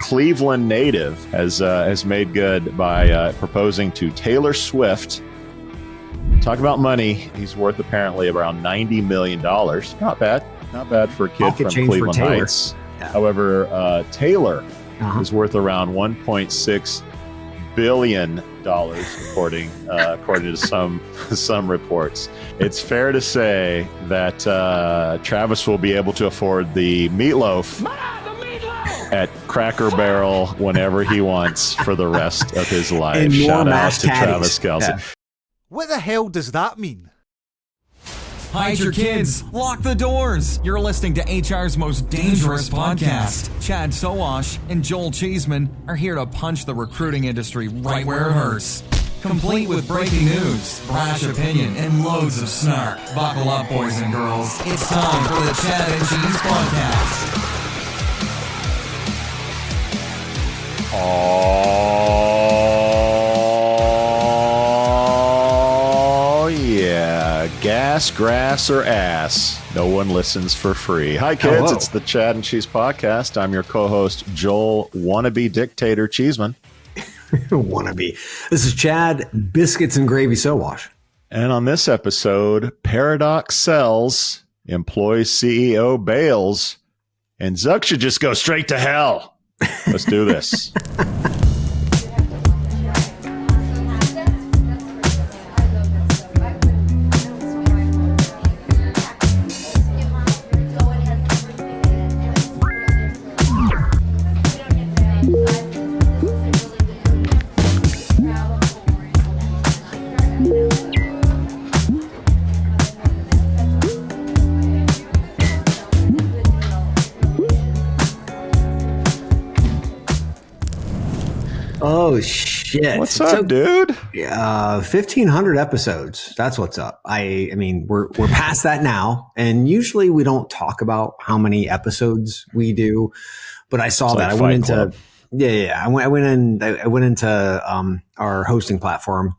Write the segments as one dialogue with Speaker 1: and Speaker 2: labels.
Speaker 1: Cleveland native has made good by proposing to Taylor Swift. Talk about money. He's worth apparently around $90 million. Not bad. Not bad for a kid from Cleveland Heights. Yeah. However, Taylor is worth around $1.6 billion, according to some reports. It's fair to say that Travis will be able to afford the meatloaf at Cracker Barrel whenever he wants for the rest of his life. Shout out to Travis Kelce. Yeah.
Speaker 2: What the hell does that mean?
Speaker 3: Hide your kids. Lock the doors. You're listening to HR's most dangerous podcast. Chad Sowash and Joel Cheeseman are here to punch the recruiting industry right where it hurts. Complete with breaking news, brash opinion, and loads of snark. Buckle up, boys and girls. It's time for the Chad and Cheese Podcast.
Speaker 1: Oh, yeah. Gas, grass, or ass. No one listens for free. Hi, kids. Hello. It's the Chad and Cheese Podcast. I'm your co-host, Joel Wannabe Dictator Cheeseman.
Speaker 4: Wannabe. This is Chad Biscuits and Gravy Sowash.
Speaker 1: And on this episode, Paradox sells, employs CEO bails, and Zuck should just go straight to hell. Let's do this.
Speaker 4: Oh shit!
Speaker 1: What's up, dude?
Speaker 4: 1,500 episodes. That's what's up. I mean, we're past that now, and usually we don't talk about how many episodes we do. But I saw that. I went into I went into our hosting platform,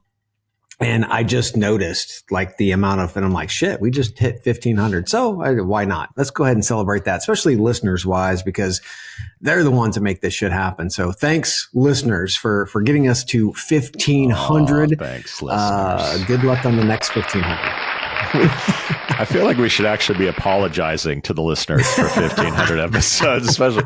Speaker 4: and I just noticed like the amount of, and I'm like, shit, we just hit 1,500. So why not? Let's go ahead and celebrate that, especially listeners wise, because they're the ones that make this shit happen. So thanks, listeners, for getting us to 1,500.
Speaker 1: Thanks, listeners.
Speaker 4: Good luck on the next 1,500.
Speaker 1: I feel like we should actually be apologizing to the listeners for 1,500 episodes, especially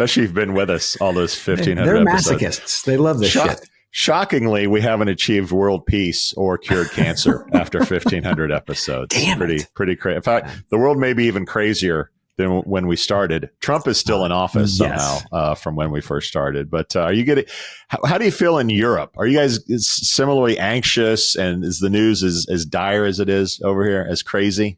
Speaker 1: if you've been with us all those 1,500
Speaker 4: They're
Speaker 1: episodes.
Speaker 4: masochists. They love this shit.
Speaker 1: Shockingly, we haven't achieved world peace or cured cancer after 1,500 episodes.
Speaker 4: Damn
Speaker 1: pretty crazy. In fact, the world may be even crazier than when we started. Trump is still in office somehow from when we first started. But are you getting? How do you feel in Europe? Are you guys similarly anxious? And is the news as dire as it is over here, as crazy?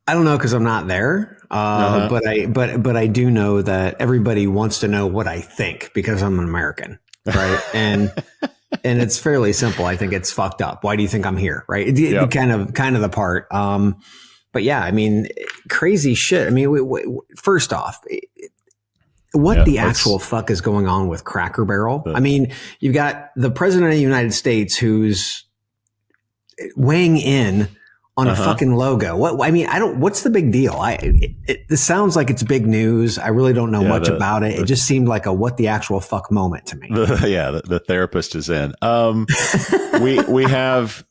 Speaker 4: I don't know because I'm not there, but I do know that everybody wants to know what I think because I'm an American, right? And it's fairly simple. I think it's fucked up. Why do you think I'm here, right? Yep. Kind of the part. But yeah, I mean, crazy shit. I mean, first off, what the actual fuck is going on with Cracker Barrel? I mean, you've got the president of the United States who's weighing in on a fucking logo. What's the big deal? This sounds like it's big news. I really don't know much about it. It just seemed like a what the actual fuck moment to me.
Speaker 1: The therapist is in. We have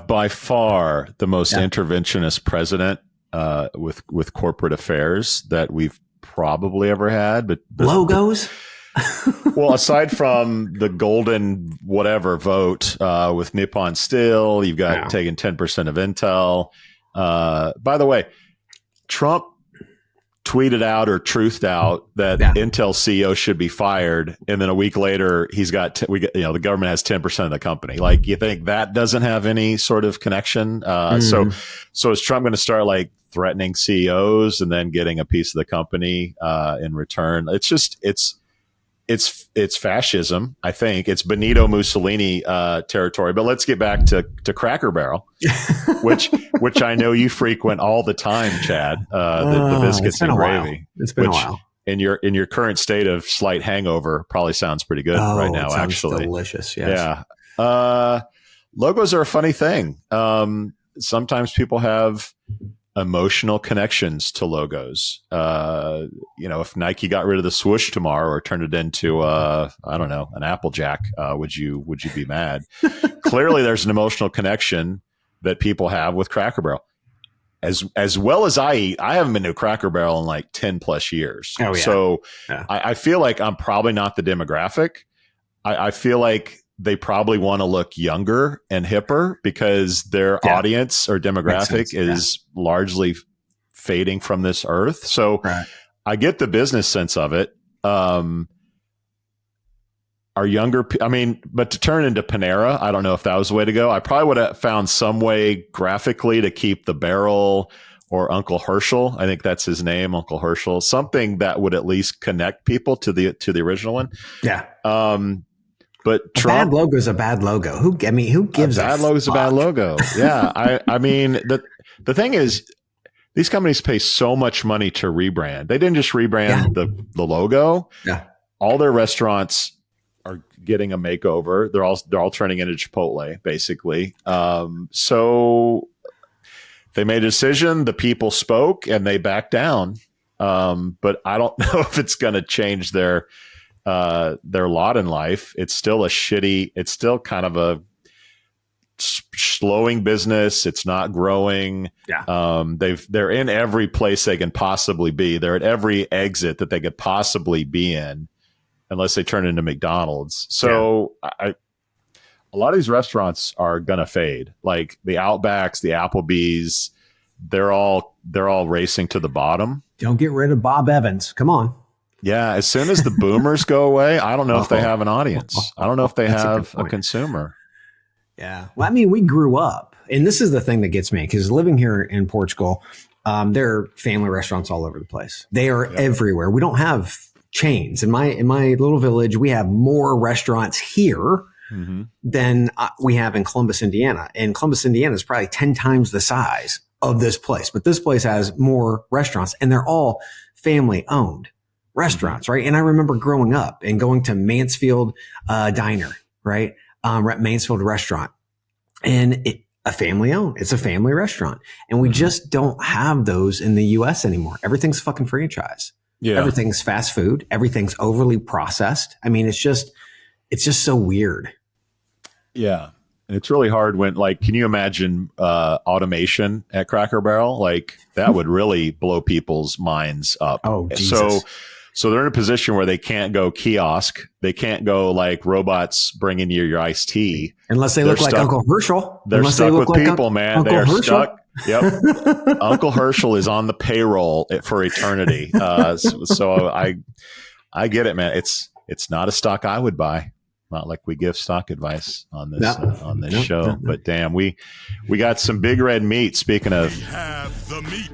Speaker 1: by far the most interventionist president with corporate affairs that we've probably ever had. But
Speaker 4: logos.
Speaker 1: Well, aside from the golden whatever vote with Nippon Steel, you've got taking 10% of Intel. By the way, Trump tweeted out or truthed out that Intel CEO should be fired, and then a week later he's got the government has 10% of the company. Like, you think that doesn't have any sort of connection? So is Trump going to start like threatening CEOs and then getting a piece of the company in return? It's fascism, I think. It's Benito Mussolini territory. But let's get back to Cracker Barrel, which I know you frequent all the time, Chad. The biscuits and gravy.
Speaker 4: It's been a while.
Speaker 1: In your current state of slight hangover, probably sounds pretty good right now. Actually,
Speaker 4: delicious. Yes.
Speaker 1: Yeah. Logos are a funny thing. Sometimes people have emotional connections to logos. If Nike got rid of the swoosh tomorrow or turned it into I don't know, an Applejack, would you be mad? Clearly there's an emotional connection that people have with Cracker Barrel. As well as I eat, I haven't been to Cracker Barrel in like 10 plus years.
Speaker 4: Oh, yeah.
Speaker 1: So
Speaker 4: Yeah.
Speaker 1: I feel like I'm probably not the demographic. I feel like they probably want to look younger and hipper because their audience or demographic is largely fading from this earth. So I get the business sense of it. Our younger, but to turn into Panera, I don't know if that was the way to go. I probably would have found some way graphically to keep the barrel or Uncle Herschel. I think that's his name, Uncle Herschel, something that would at least connect people to the original one.
Speaker 4: Yeah.
Speaker 1: But
Speaker 4: a bad logo is a bad logo. Who gives a
Speaker 1: bad logo is a bad logo? Yeah. The thing is, these companies pay so much money to rebrand. They didn't just rebrand the logo.
Speaker 4: Yeah.
Speaker 1: All their restaurants are getting a makeover. They're all turning into Chipotle, basically. So they made a decision. The people spoke, and they backed down. But I don't know if it's going to change their lot in life. It's still it's still kind of a slowing business. It's not growing.
Speaker 4: Yeah.
Speaker 1: They're in every place they can possibly be. They're at every exit that they could possibly be in, unless they turn into McDonald's. So a lot of these restaurants are going to fade. Like the Outbacks, the Applebee's, they're all racing to the bottom.
Speaker 4: Don't get rid of Bob Evans. Come on.
Speaker 1: Yeah. As soon as the boomers go away, I don't know if they have an audience. I don't know if they have a consumer.
Speaker 4: Yeah. Well, we grew up, and this is the thing that gets me, because living here in Portugal, there are family restaurants all over the place. They are everywhere. We don't have chains. In my little village, we have more restaurants here than we have in Columbus, Indiana. And Columbus, Indiana is probably 10 times the size of this place. But this place has more restaurants, and they're all family owned restaurants, right? And I remember growing up and going to Mansfield Diner, right? Mansfield Restaurant, and a family owned. It's a family restaurant, and we just don't have those in the U.S. anymore. Everything's fucking franchise. Yeah. Everything's fast food. Everything's overly processed. It's just so weird.
Speaker 1: Yeah. And it's really hard when, can you imagine automation at Cracker Barrel? Like that would really blow people's minds up.
Speaker 4: Oh, Jesus.
Speaker 1: So they're in a position where they can't go kiosk. They can't go like robots bringing you your iced tea.
Speaker 4: Unless they look like Uncle Herschel.
Speaker 1: They're stuck with people, man. They are stuck. Yep. Uncle Herschel is on the payroll for eternity. So I get it, man. It's not a stock I would buy. Not like we give stock advice on this show, but damn, we got some big red meat. Speaking of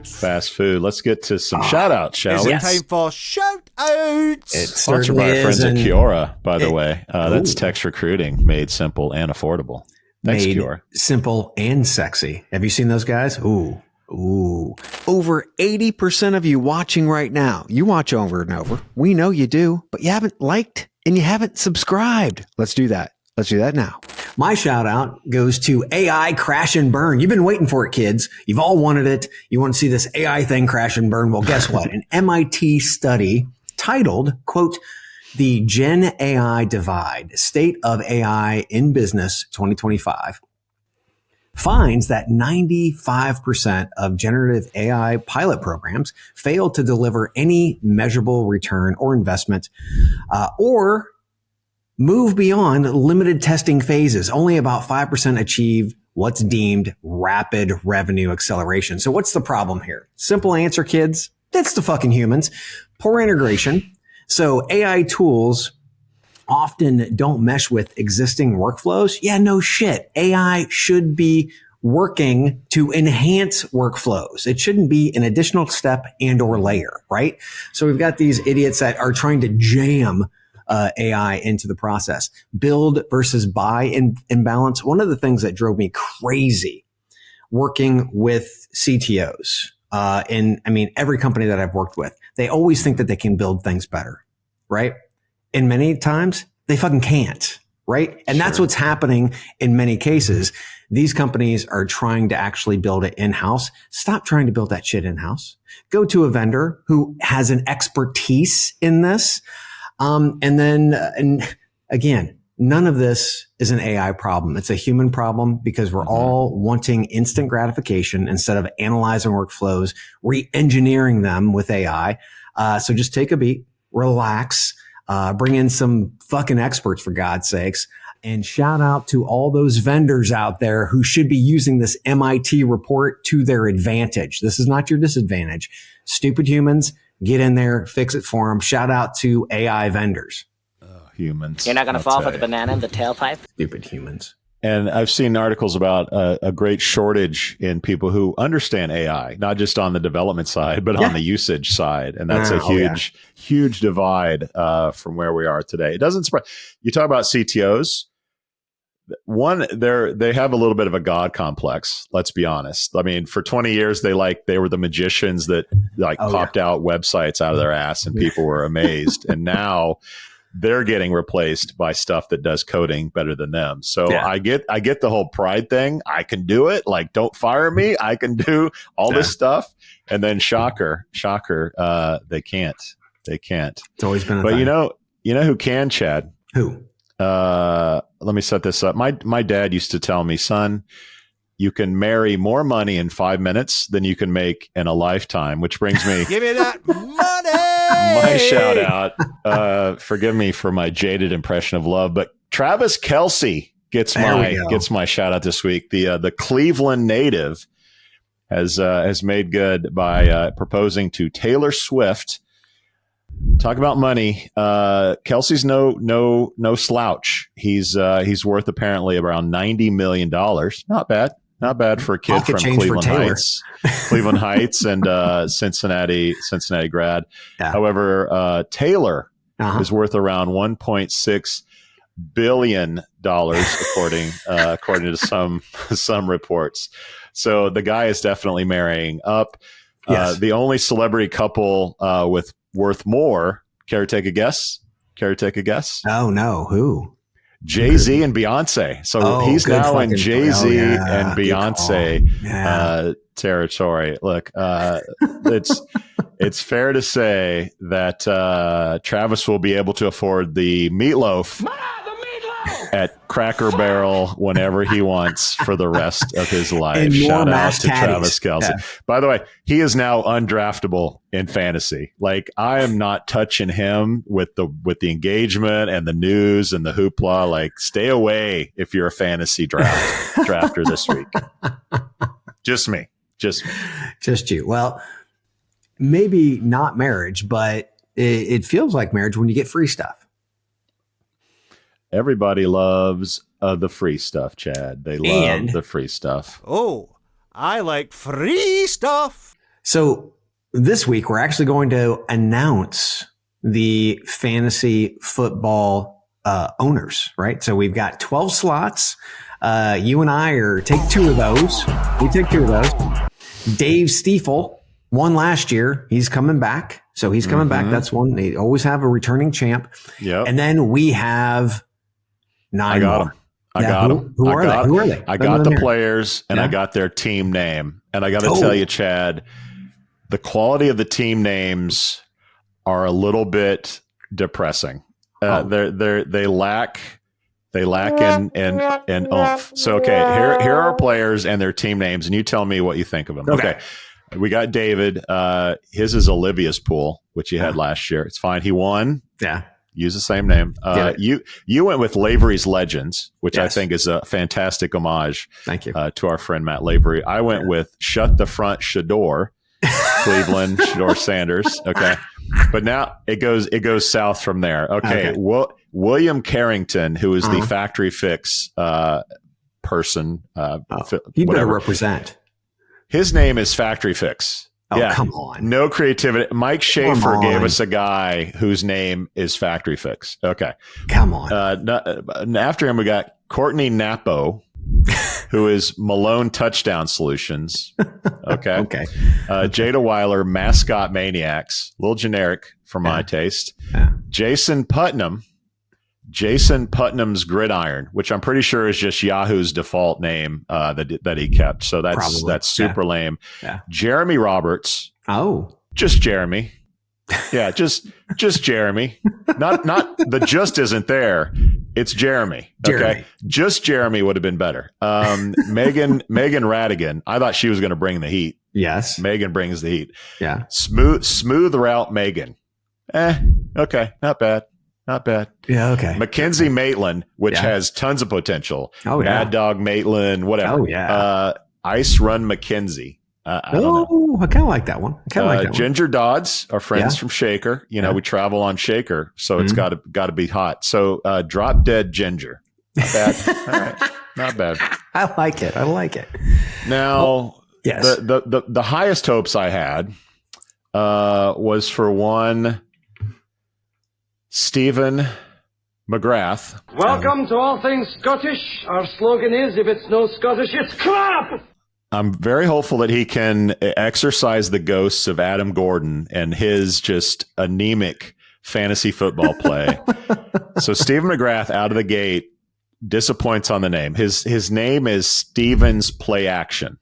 Speaker 1: fast food, let's get to some shout outs, shall we?
Speaker 2: It's time for shout outs.
Speaker 1: It's sponsored by our friends at Kiora, by the way. That's text recruiting made simple and affordable. Thanks, Kiora.
Speaker 4: Simple and sexy. Have you seen those guys? Ooh. Over 80% of you watching right now, you watch over and over. We know you do, but you haven't liked and you haven't subscribed. Let's do that. Let's do that now. My shout out goes to AI crash and burn. You've been waiting for it, kids. You've all wanted it. You want to see this AI thing crash and burn. Well, guess what? An MIT study titled, quote, The Gen AI Divide, State of AI in Business 2025, finds that 95% of generative AI pilot programs fail to deliver any measurable return or investment, or move beyond limited testing phases. Only about 5% achieve what's deemed rapid revenue acceleration. So what's the problem here? Simple answer, kids. It's the fucking humans. Poor integration. So AI tools often don't mesh with existing workflows. Yeah, no shit. AI should be working to enhance workflows. It shouldn't be an additional step and or layer, right? So we've got these idiots that are trying to jam AI into the process. Build versus buy imbalance. One of the things that drove me crazy working with CTOs, every company that I've worked with, they always think that they can build things better, right? And many times they fucking can't. right? And that's what's happening in many cases. These companies are trying to actually build it in-house. Stop trying to build that shit in-house. Go to a vendor who has an expertise in this. And again, none of this is an AI problem. It's a human problem because we're all wanting instant gratification instead of analyzing workflows, re-engineering them with AI. So just take a beat, relax, bring in some fucking experts for God's sakes, and shout out to all those vendors out there who should be using this MIT report to their advantage. This is not your disadvantage. Stupid humans, get in there, fix it for them. Shout out to AI vendors.
Speaker 1: Humans.
Speaker 5: You're not going to fall for the banana in the tailpipe?
Speaker 4: Stupid humans.
Speaker 1: And I've seen articles about a great shortage in people who understand AI, not just on the development side, but on the usage side. And that's a huge divide from where we are today. It doesn't surprise. You talk about CTOs. One, they have a little bit of a God complex. Let's be honest. I mean, for 20 years, they were the magicians that popped out websites out of their ass, and people were amazed. And now they're getting replaced by stuff that does coding better than them. So I get the whole pride thing. I can do it. Like, don't fire me. I can do all this stuff. And then shocker, they can't.
Speaker 4: It's always been a
Speaker 1: But
Speaker 4: thing.
Speaker 1: you know who can, Chad?
Speaker 4: Who?
Speaker 1: Let me set this up. My dad used to tell me, son, you can marry more money in 5 minutes than you can make in a lifetime, which brings me
Speaker 2: Give me that money.
Speaker 1: my shout out. Forgive me for my jaded impression of love, but Travis Kelce gets my shout out this week. The Cleveland native has made good by proposing to Taylor Swift. Talk about money. Kelce's no slouch. He's worth apparently around $90 million. Not bad for a kid
Speaker 4: Pocket
Speaker 1: from
Speaker 4: change for Taylor.
Speaker 1: Cleveland Heights and Cincinnati grad.
Speaker 4: Yeah.
Speaker 1: However, Taylor is worth around $1.6 billion according to some reports. So the guy is definitely marrying up.
Speaker 4: Yes.
Speaker 1: The only celebrity couple with worth more. Care to take a guess?
Speaker 4: Oh no, who?
Speaker 1: Jay-Z and Beyonce. So he's now in Jay-Z and Beyonce territory. Look, it's fair to say that Travis will be able to afford the meatloaf at Cracker Barrel whenever he wants for the rest of his life.
Speaker 4: And
Speaker 1: Shout out to
Speaker 4: caddies.
Speaker 1: Travis Kelce. Yeah. By the way, he is now undraftable in fantasy. Like, I am not touching him with the engagement and the news and the hoopla. Like, stay away if you're a fantasy drafter this week. Just me.
Speaker 4: Just you. Well, maybe not marriage, but it feels like marriage when you get free stuff.
Speaker 1: Everybody loves the free stuff, Chad. They love the free stuff.
Speaker 2: Oh, I like free stuff.
Speaker 4: So this week, we're actually going to announce the fantasy football owners, right? So we've got 12 slots. You and I take two of those. We take two of those. Dave Stiefel won last year. He's coming back. So he's coming back. That's one. They always have a returning champ.
Speaker 1: Yep.
Speaker 4: And then we have 9
Speaker 1: I got
Speaker 4: more.
Speaker 1: them. I got them.
Speaker 4: Who are they?
Speaker 1: I got the players and I got their team name. And I got to tell you, Chad, the quality of the team names are a little bit depressing. They lack in oomph. So okay, here are our players and their team names, and you tell me what you think of them. Okay. We got David. His is Olivia's pool, which he had last year. It's fine. He won.
Speaker 4: Yeah.
Speaker 1: Use the same name. You went with Lavery's Legends, which I think is a fantastic homage.
Speaker 4: Thank you.
Speaker 1: To our friend Matt Lavery. I went with Shut the Front Shador, Cleveland Shador Sanders. Okay, but now it goes south from there. Okay. William Carrington, who is the Factory Fix person.
Speaker 4: He better represent.
Speaker 1: His name is Factory Fix.
Speaker 4: Oh, come on.
Speaker 1: No creativity. Mike Schaefer gave us a guy whose name is Factory Fix. Okay. Come on. After him, we got Courtney Napo, who is Malone Touchdown Solutions. Okay. Okay. Jada Weiler, Mascot Maniacs. A little generic for my taste. Yeah. Jason Putnam, Jason Putnam's Gridiron, which I'm pretty sure is just Yahoo's default name that he kept. So that's super lame.
Speaker 4: Yeah.
Speaker 1: Jeremy Roberts.
Speaker 4: Oh,
Speaker 1: just Jeremy. Yeah, just Jeremy. Not the just isn't there. It's Jeremy. Okay.
Speaker 4: Jeremy.
Speaker 1: Just Jeremy would have been better. Megan Radigan. I thought she was going to bring the heat.
Speaker 4: yes.
Speaker 1: Megan brings the heat.
Speaker 4: Yeah.
Speaker 1: Smooth route Megan. Okay. Not bad.
Speaker 4: Yeah. Okay.
Speaker 1: Mackenzie Maitland, which
Speaker 4: Yeah.
Speaker 1: has tons of potential.
Speaker 4: Oh, yeah.
Speaker 1: Mad Dog Maitland, whatever.
Speaker 4: Oh, yeah.
Speaker 1: Ice Run Mackenzie. I don't know.
Speaker 4: I kind of like that one.
Speaker 1: Ginger Dodds, our friends
Speaker 4: Yeah.
Speaker 1: from Shaker. You know,
Speaker 4: Yeah.
Speaker 1: we travel on Shaker, so it's got to be hot. So Drop Dead Ginger. Not bad. All right. Not bad.
Speaker 4: I like it.
Speaker 1: Now,
Speaker 4: yes.
Speaker 1: the highest hopes I had was for one Stephen McGrath.
Speaker 6: Welcome to All Things Scottish. Our slogan is, if it's no Scottish, it's crap!
Speaker 1: I'm very hopeful that he can exorcise the ghosts of Adam Gordon and his just anemic fantasy football play. So Stephen McGrath out of the gate disappoints on the name. His name is Stevens Play Action.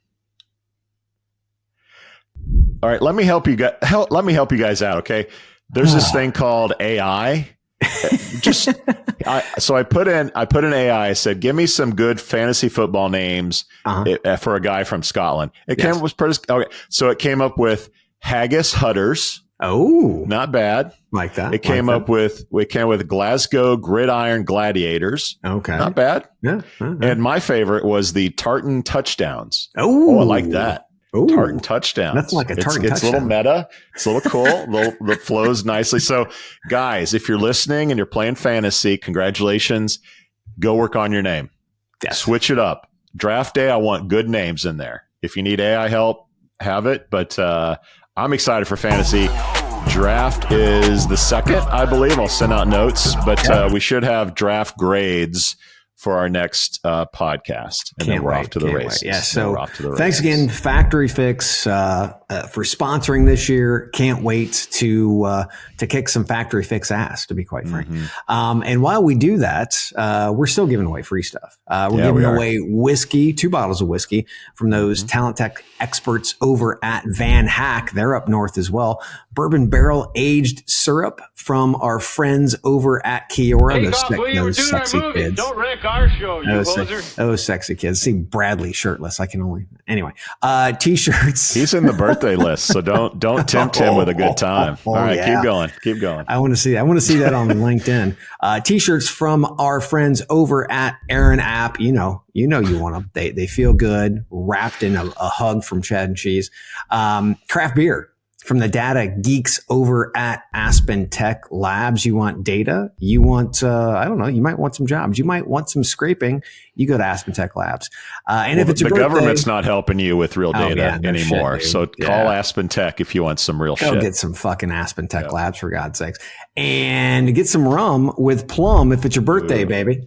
Speaker 1: All right, let me help you guys out, okay? There's this thing called AI. So I put in AI. I said, give me some good fantasy football names for a guy from Scotland. It came up with Haggis Hutters.
Speaker 4: Oh,
Speaker 1: Not bad.
Speaker 4: like that.
Speaker 1: It came up with Glasgow Gridiron Gladiators.
Speaker 4: Okay.
Speaker 1: Not bad.
Speaker 4: Yeah.
Speaker 1: And my favorite was the Tartan Touchdowns.
Speaker 4: Oh,
Speaker 1: I like that.
Speaker 4: Ooh.
Speaker 1: Tartan Touchdowns.
Speaker 4: That's like a tartan
Speaker 1: It's a little
Speaker 4: touchdown.
Speaker 1: meta. It's a little cool. It flows nicely. So, guys, if you're listening and you're playing fantasy, congratulations. Go work on your name.
Speaker 4: Yes.
Speaker 1: Switch it up. Draft day, I want good names in there. If you need AI help, have it. But I'm excited for fantasy. Draft is the 2nd, I believe. I'll send out notes. But we should have draft grades for our next podcast. And then we're off to the races.
Speaker 4: Yeah. So thanks again, Factory Fix, for sponsoring this year. Can't wait to kick some Factory Fix ass, to be quite frank. And while we do that, we're still giving away free stuff. We're giving away whiskey, 2 bottles of whiskey from those Talent Tech experts over at Van Hack. They're up north as well. Bourbon barrel aged syrup from our friends over at Kiora. Those sexy kids.
Speaker 6: Don't wreck our show, you hoser.
Speaker 4: Those sexy kids. See Bradley shirtless. Anyway. T-shirts.
Speaker 1: He's in the birthday list, so don't tempt him with a good time. All right,
Speaker 4: yeah.
Speaker 1: keep going.
Speaker 4: I want to see that on LinkedIn. T-shirts from our friends over at Aaron App. You know you want them. They feel good, wrapped in a hug from Chad and Cheese. Craft beer from the data geeks over at Aspen Tech Labs. You want data? You want, I don't know, you might want some jobs. You might want some scraping. You go to Aspen Tech Labs. And if it's your birthday,
Speaker 1: government's not helping you with real data anymore.
Speaker 4: Shit,
Speaker 1: so call Aspen Tech if you want some real
Speaker 4: Go
Speaker 1: shit.
Speaker 4: Get some fucking Aspen Tech Labs, for God's sakes. And get some rum with Plum if it's your birthday, baby.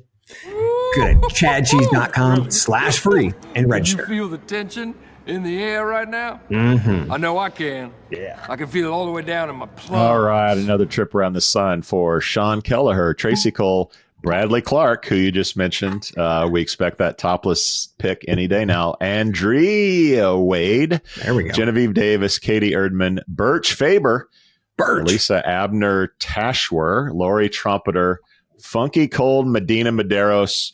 Speaker 4: Good at chadcheese.com/free and register.
Speaker 7: You feel the tension in the air right now?
Speaker 4: Mm-hmm.
Speaker 7: I know I can. Yeah. I can feel it all the way down in my plum.
Speaker 1: All right, another trip around the sun for Sean Kelleher, Tracy Cole, Bradley Clark, who you just mentioned. We expect that topless pick any day now. Andrea Wade.
Speaker 4: There we go.
Speaker 1: Genevieve Davis, Katie Erdman, Birch Faber,
Speaker 4: Birch.
Speaker 1: Lisa Abner Tashwer, Lori Trumpeter, Funky Cold Medina Medeiros,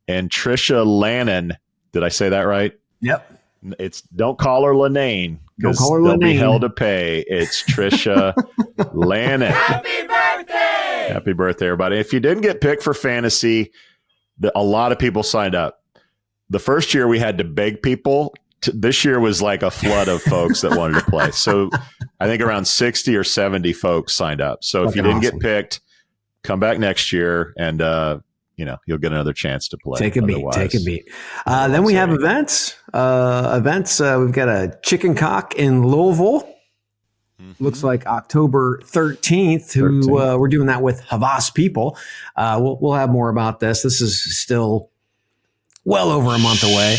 Speaker 1: and Trisha Lannon. Did I say that right?
Speaker 4: Yep.
Speaker 1: It's don't call her Lanane because they'll be hell to pay. It's Trisha Lannon.
Speaker 6: Happy birthday!
Speaker 1: Happy birthday, everybody. If you didn't get picked for fantasy, a lot of people signed up. The first year we had to beg people. This year was like a flood of folks that wanted to play. So I think around 60 or 70 folks signed up. So if you didn't get picked, come back next year and you'll get another chance to play.
Speaker 4: Take a beat. Then we have events. We've got a chicken cock in Louisville. Looks like October 13th. We're doing that with Havas people. We'll have more about this. This is still well over a month away.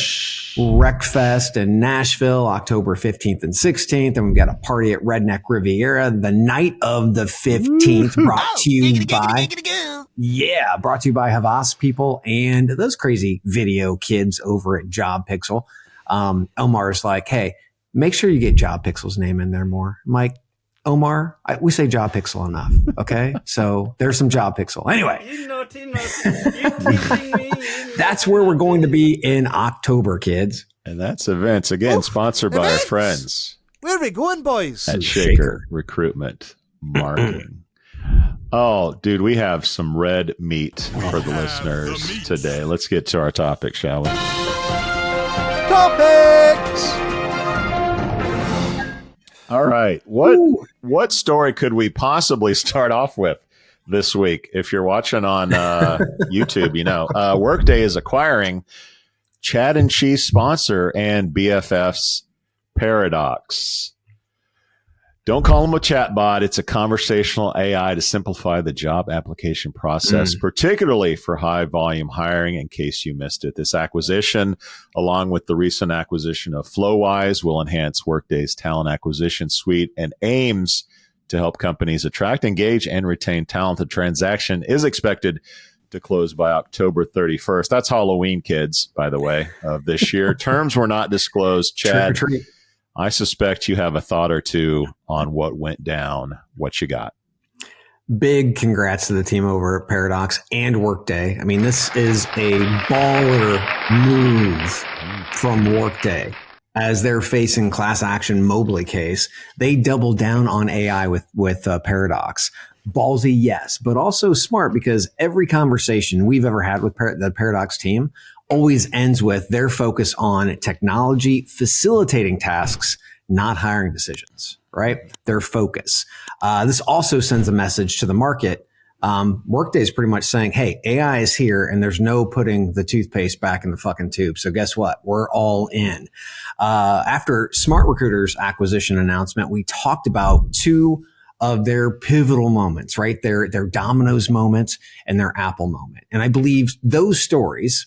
Speaker 4: Wreckfest in Nashville, October 15th and 16th. And we've got a party at Redneck Riviera the night of the 15th, brought to you by Havas people and those crazy video kids over at Job Pixel. Omar's like, hey, make sure you get Job Pixel's name in there more. I'm like, Omar, we say Job Pixel enough. Okay. So there's some Job Pixel. Anyway, that's where we're going to be in October, kids.
Speaker 1: And that's events, again, sponsored by our friends.
Speaker 2: Where are we going, boys?
Speaker 1: At Shaker Recruitment Marketing. Oh, dude, we have some red meat for the listeners today. Let's get to our topic, shall we?
Speaker 2: Topics!
Speaker 1: All right. What story could we possibly start off with this week? If you're watching on YouTube, you know, Workday is acquiring Chad and Cheese sponsor and BFF's Paradox. Don't call them a chatbot. It's a conversational AI to simplify the job application process, particularly for high volume hiring, in case you missed it. This acquisition, along with the recent acquisition of FlowWise, will enhance Workday's talent acquisition suite and aims to help companies attract, engage, and retain talent. The transaction is expected to close by October 31st. That's Halloween, kids, by the way, of this year. Terms were not disclosed. Chad, I suspect you have a thought or two on what went down. What you got?
Speaker 4: Big congrats to the team over at Paradox and Workday. I mean, this is a baller move from Workday. As they're facing class action Mobley case, they doubled down on AI with Paradox. Ballsy, yes, but also smart, because every conversation we've ever had with the Paradox team always ends with their focus on technology facilitating tasks, not hiring decisions, right? Their focus. This also sends a message to the market. Workday is pretty much saying, hey, AI is here and there's no putting the toothpaste back in the fucking tube. So guess what? We're all in. After Smart Recruiter's acquisition announcement, we talked about two of their pivotal moments, right? Their Domino's moments and their Apple moment. And I believe those stories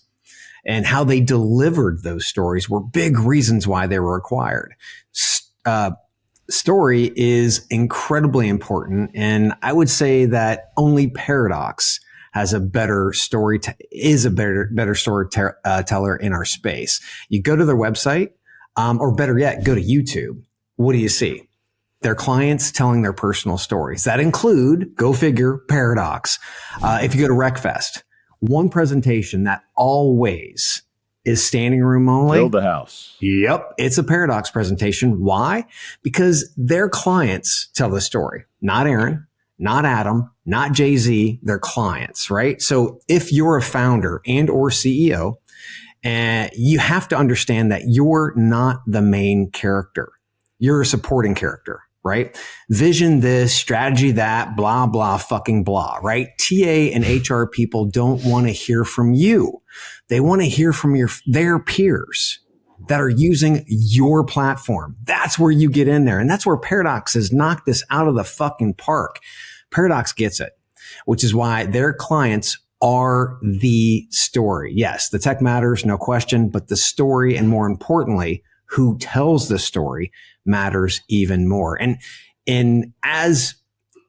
Speaker 4: and how they delivered those stories were big reasons why they were acquired. Story is incredibly important. And I would say that only Paradox has a better story, is a better storyteller in our space. You go to their website, or better yet, go to YouTube. What do you see? Their clients telling their personal stories that include, go figure, Paradox. If you go to Wreckfest, one presentation that always is standing room only.
Speaker 1: Build the house.
Speaker 4: Yep. It's a Paradox presentation. Why? Because their clients tell the story. Not Aaron, not Adam, not Jay-Z, their clients, right? So if you're a founder and or CEO, you have to understand that you're not the main character. You're a supporting character, right? Vision this, strategy that, blah, blah, fucking blah, right? TA and HR people don't want to hear from you. They want to hear from their peers that are using your platform. That's where you get in there. And that's where Paradox has knocked this out of the fucking park. Paradox gets it, which is why their clients are the story. Yes, the tech matters, no question, but the story, and more importantly, who tells the story, matters even more. And as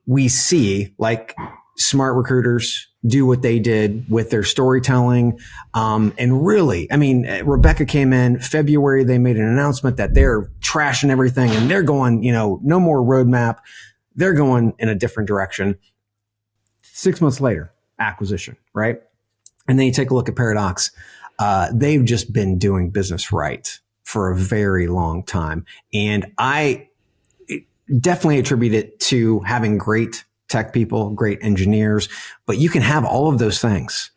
Speaker 4: we see, like, Smart Recruiters do what they did with their storytelling. And really, I mean, Rebecca came in February. They made an announcement that they're trashing everything and they're going, no more roadmap. They're going in a different direction. 6 months later, acquisition, right? And then you take a look at Paradox. They've just been doing business right for a very long time. And I definitely attribute it to having great tech people, great engineers, but you can have all of those things.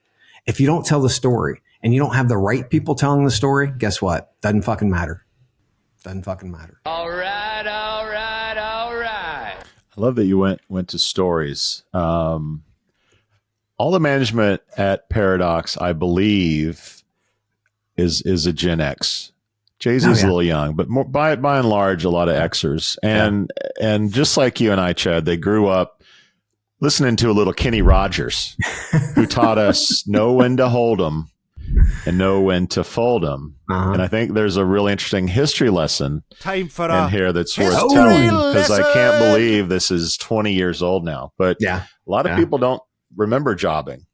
Speaker 4: If you don't tell the story and you don't have the right people telling the story, guess what? Doesn't fucking matter. Doesn't fucking matter.
Speaker 7: All right, all right, all right.
Speaker 1: I love that you went to stories. All the management at Paradox, I believe, is a Gen X. Jay-Z's a little young, but more, by and large, a lot of Xers. And just like you and I, Chad, they grew up listening to a little Kenny Rogers, who taught us know when to hold 'em and know when to fold them. And I think there's a really interesting history lesson
Speaker 2: Time for
Speaker 1: in
Speaker 2: a
Speaker 1: here that's worth
Speaker 2: history
Speaker 1: telling, because I can't
Speaker 2: lesson.
Speaker 1: believe this is 20 years old now. But
Speaker 4: Yeah.
Speaker 1: a lot of people don't remember jobbing.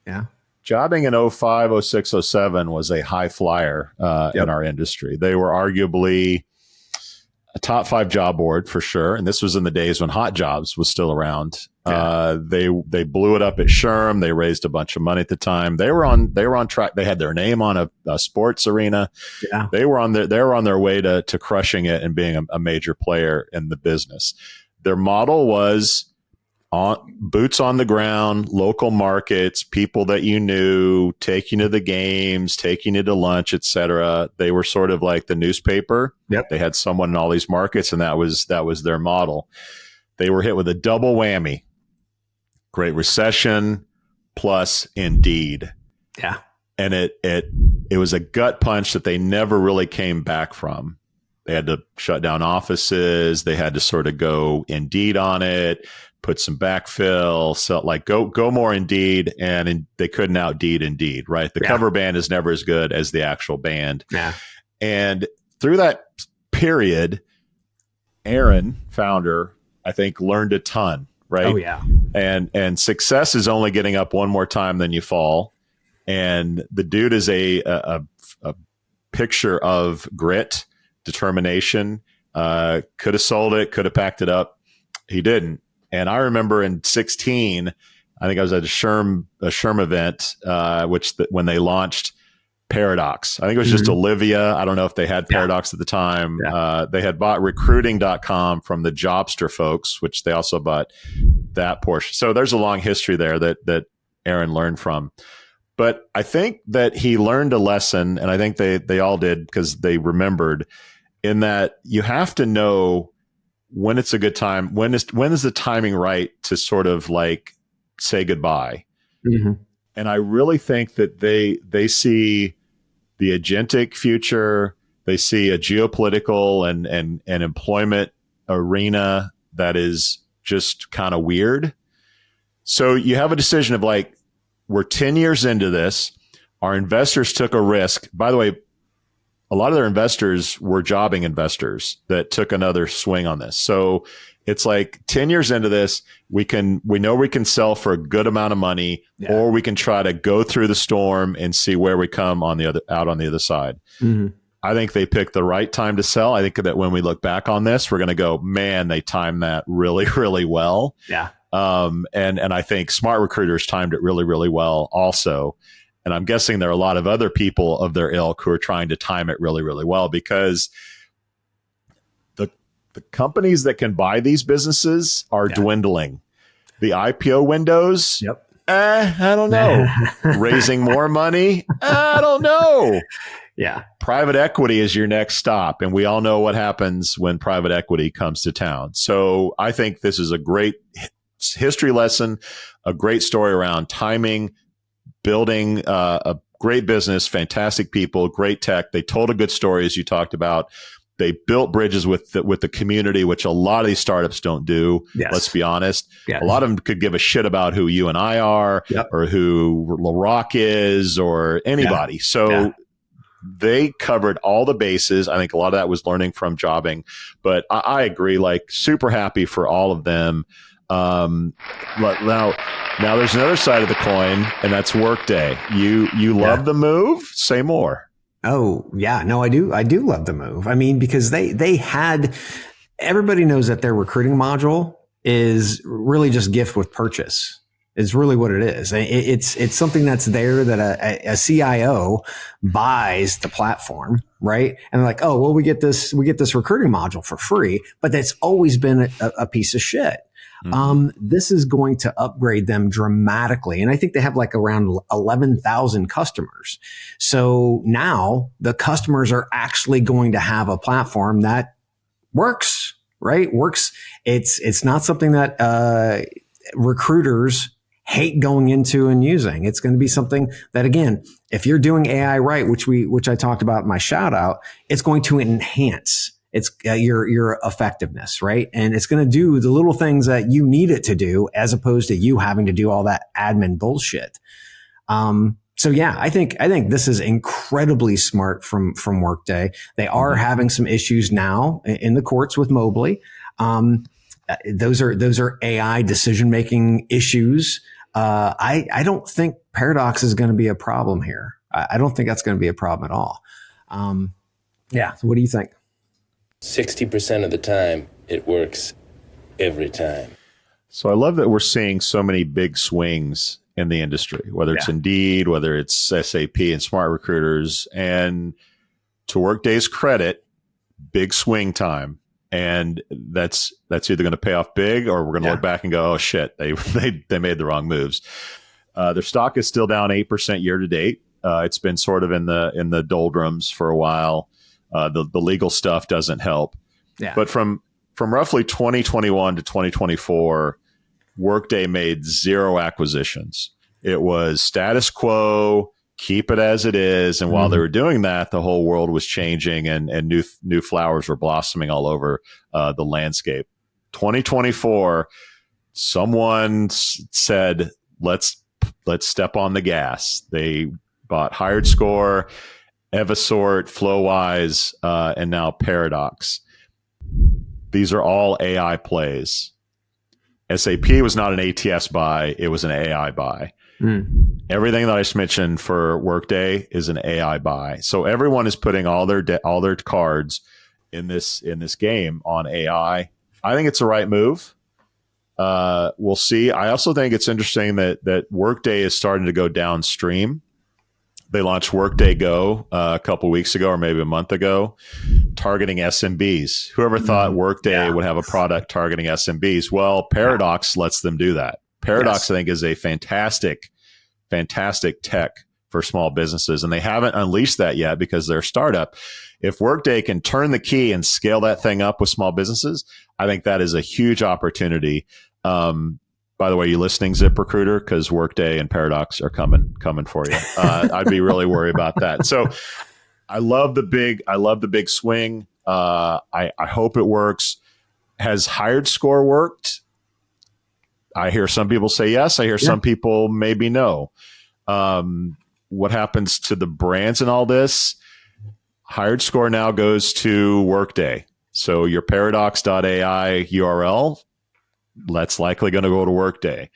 Speaker 4: Yeah.
Speaker 1: Jobbing in 05, 06, 07 was a high flyer in our industry. They were arguably a top 5 job board for sure. And this was in the days when Hot Jobs was still around. They blew it up at Sherm. They raised a bunch of money at the time. They were on track. They had their name on a sports arena.
Speaker 4: Yeah.
Speaker 1: They were on their way to crushing it and being a major player in the business. Their model was boots on the ground, local markets, people that you knew, taking you to the games, taking you to lunch, etc. They were sort of like the newspaper.
Speaker 4: Yep.
Speaker 1: They had someone in all these markets, and that was their model. They were hit with a double whammy: Great Recession plus Indeed.
Speaker 4: Yeah.
Speaker 1: And it was a gut punch that they never really came back from. They had to shut down offices. They had to sort of go Indeed on it, put some backfill, so like go more Indeed, and they couldn't outdeed Indeed, right? The cover band is never as good as the actual band.
Speaker 4: Yeah.
Speaker 1: And through that period, Aaron, founder, I think learned a ton, right?
Speaker 4: Oh yeah.
Speaker 1: And success is only getting up one more time than you fall. And the dude is a picture of grit, determination. Could have sold it, could have packed it up. He didn't. And I remember in 16, I think I was at a Sherm event, when they launched Paradox. I think it was just Olivia. I don't know if they had Paradox at the time.
Speaker 4: Yeah.
Speaker 1: They had bought refuting.com from the Jobster folks, which they also bought that portion. So there's a long history there that Aaron learned from. But I think that he learned a lesson, and I think they all did, because they remembered, in that you have to know when it's a good time, when is the timing right to sort of like say goodbye.
Speaker 4: Mm-hmm.
Speaker 1: And I really think that they see the agentic future. They see a geopolitical and employment arena that is just kind of weird. So you have a decision of like, we're 10 years into this. Our investors took a risk. By the way, a lot of their investors were jobbing investors that took another swing on this. So it's like 10 years into this, we know we can sell for a good amount of money, or we can try to go through the storm and see where we come out on the other side. Mm-hmm. I think they picked the right time to sell. I think that when we look back on this, we're going to go, man, they timed that really, really well.
Speaker 4: Yeah.
Speaker 1: And I think smart recruiters timed it really, really well also. And I'm guessing there are a lot of other people of their ilk who are trying to time it really, really well, because the companies that can buy these businesses are dwindling. The IPO windows, I don't know. Raising more money, I don't know.
Speaker 4: Yeah.
Speaker 1: Private equity is your next stop. And we all know what happens when private equity comes to town. So I think this is a great history lesson, a great story around timing, building a great business, fantastic people, great tech. They told a good story, as you talked about. They built bridges with the community, which a lot of these startups don't do.
Speaker 4: Yes.
Speaker 1: Let's be honest.
Speaker 4: Yes.
Speaker 1: A lot of them could give a shit about who you and I are, or who LaRock is, or anybody. So they covered all the bases. I think a lot of that was learning from jobbing. But I agree, like, super happy for all of them. Now there's another side of the coin, and that's Workday. You love the move? Say more.
Speaker 4: Oh yeah, no, I do love the move. I mean, because they had, everybody knows that their recruiting module is really just gift with purchase. It's really what it is. It's something that's there that a CIO buys the platform, right? And they're like, oh, well, we get this recruiting module for free, but that's always been a piece of shit. This is going to upgrade them dramatically. And I think they have like around 11,000 customers. So now the customers are actually going to have a platform that works, right? Works. It's not something that, recruiters hate going into and using. It's going to be something that, again, if you're doing AI right, which I talked about in my shout out, it's going to enhance your effectiveness, right? And it's going to do the little things that you need it to do, as opposed to you having to do all that admin bullshit. So yeah, I think this is incredibly smart from Workday. They are having some issues now in the courts with Mobley. Those are AI decision making issues. I don't think Paradox is going to be a problem here. I don't think that's going to be a problem at all. So what do you think?
Speaker 8: 60% of the time, it works every time.
Speaker 1: So I love that we're seeing so many big swings in the industry, whether it's Indeed, whether it's SAP and Smart Recruiters. And to Workday's credit, big swing time. And that's either going to pay off big, or we're going to look back and go, oh shit, they made the wrong moves. Their stock is still down 8% year to date. It's been sort of in the doldrums for a while. The legal stuff doesn't help. Yeah. But from roughly 2021 to 2024, Workday made 0 acquisitions. It was status quo, keep it as it is. And while they were doing that, the whole world was changing and new flowers were blossoming all over the landscape. 2024, someone said, let's step on the gas. They bought HiredScore, Evisort, Flowise, and now Paradox. These are all AI plays. SAP was not an ATS buy. It was an AI buy. Everything that I just mentioned for Workday is an AI buy. So everyone is putting all their cards in this game on AI. I think it's the right move. We'll see. I also think it's interesting that Workday is starting to go downstream. They launched Workday Go a couple weeks ago, or maybe a month ago, targeting SMBs. Whoever thought Workday would have a product targeting SMBs? Well, Paradox lets them do that. Paradox, I think, is a fantastic tech for small businesses, and they haven't unleashed that yet because they're a startup. If Workday can turn the key and scale that thing up with small businesses, I think that is a huge opportunity. By the way, you listening, ZipRecruiter, because Workday and Paradox are coming for you. I'd be really worried about that. So I love the big swing. I hope it works. Has HiredScore worked? I hear some people say yes. I hear some people maybe no. What happens to the brands and all this? HiredScore now goes to Workday. So your paradox.ai URL, that's likely going to go to Workday.